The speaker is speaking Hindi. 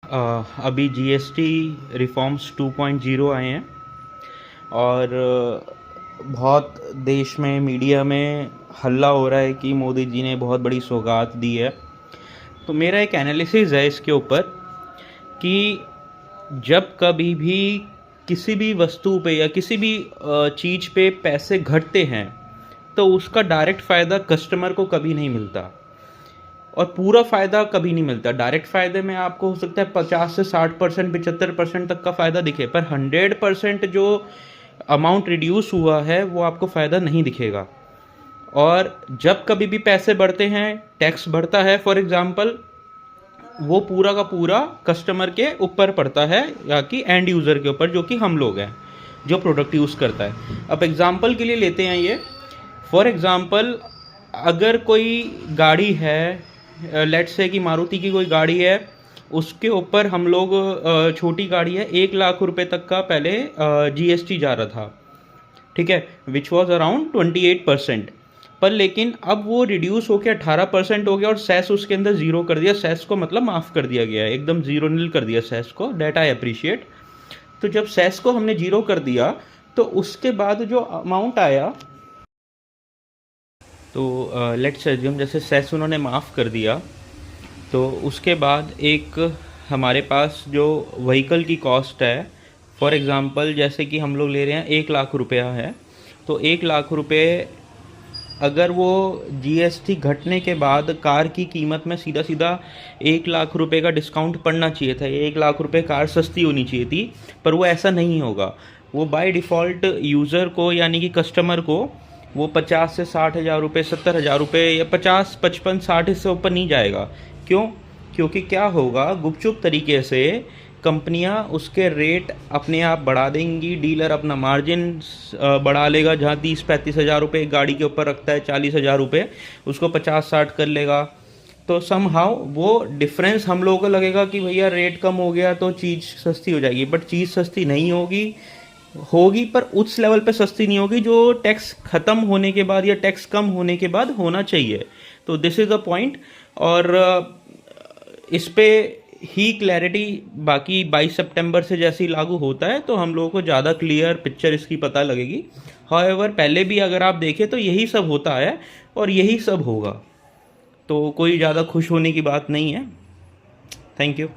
अभी जीएसटी रिफॉर्म्स 2.0 आए हैं और बहुत देश में मीडिया में हल्ला हो रहा है कि मोदी जी ने बहुत बड़ी सौगात दी है। तो मेरा एक एनालिसिस है इसके ऊपर कि जब कभी भी किसी भी वस्तु पे या किसी भी चीज़ पे पैसे घटते हैं तो उसका डायरेक्ट फ़ायदा कस्टमर को कभी नहीं मिलता और पूरा फ़ायदा कभी नहीं मिलता। डायरेक्ट फ़ायदे में आपको हो सकता है 50 से 60%, 75% तक का फ़ायदा दिखे, पर 100% जो अमाउंट रिड्यूस हुआ है वो आपको फ़ायदा नहीं दिखेगा। और जब कभी भी पैसे बढ़ते हैं, टैक्स बढ़ता है फॉर एग्ज़ाम्पल, वो पूरा का पूरा कस्टमर के ऊपर पड़ता है या कि एंड यूज़र के ऊपर, जो कि हम लोग हैं जो प्रोडक्ट यूज़ करता है। अब एग्ज़ाम्पल के लिए लेते हैं ये, फॉर एग्ज़ाम्पल अगर कोई गाड़ी है, लेट्स से कि मारुति की कोई गाड़ी है, उसके ऊपर हम लोग छोटी गाड़ी है 1 लाख रुपए तक का पहले जीएसटी जा रहा था, ठीक है, विच वॉज अराउंड 28%। पर लेकिन अब वो रिड्यूस होकर 18% हो गया और सेस उसके अंदर ज़ीरो कर दिया। सेस को मतलब माफ़ कर दिया गया है, एकदम ज़ीरो नील कर दिया सेस को, डेट आई अप्रिशिएट। तो जब सेस को हमने ज़ीरो कर दिया तो उसके बाद जो अमाउंट आया, तो लेट्स एज्यूम जैसे सेस उन्होंने माफ़ कर दिया, तो उसके बाद एक हमारे पास जो व्हीकल की कॉस्ट है, फॉर एग्ज़ाम्पल जैसे कि हम लोग ले रहे हैं 1 लाख रुपया है, तो 1 लाख रुपये अगर वो जीएसटी घटने के बाद कार की कीमत में सीधा सीधा 1 लाख रुपये का डिस्काउंट पड़ना चाहिए था, 1 लाख रुपये कार सस्ती होनी चाहिए थी, पर वो ऐसा नहीं होगा। वो बाय डिफ़ॉल्ट यूज़र को यानी कि कस्टमर को वो 50 से 60 हज़ार रुपये, 70 हज़ार रुपये या 50, 55, 60 इससे ऊपर नहीं जाएगा। क्यों? क्योंकि क्या होगा, गुपचुप तरीके से कंपनियां उसके रेट अपने आप बढ़ा देंगी, डीलर अपना मार्जिन बढ़ा लेगा। जहाँ 30-35 हज़ार रुपये एक गाड़ी के ऊपर रखता है, 40 हज़ार रुपये उसको 50-60 कर लेगा। तो समहाउ वो डिफरेंस हम लोगों को लगेगा कि भैया रेट कम हो गया तो चीज़ सस्ती हो जाएगी, बट चीज़ सस्ती नहीं होगी पर उस लेवल पे सस्ती नहीं होगी जो टैक्स ख़त्म होने के बाद या टैक्स कम होने के बाद होना चाहिए। तो दिस इज़ द पॉइंट। और इस पे ही क्लैरिटी बाकी 22 सितंबर से जैसे ही लागू होता है तो हम लोगों को ज़्यादा क्लियर पिक्चर इसकी पता लगेगी। हाउएवर पहले भी अगर आप देखें तो यही सब होता है और यही सब होगा, तो कोई ज़्यादा खुश होने की बात नहीं है। Thank you.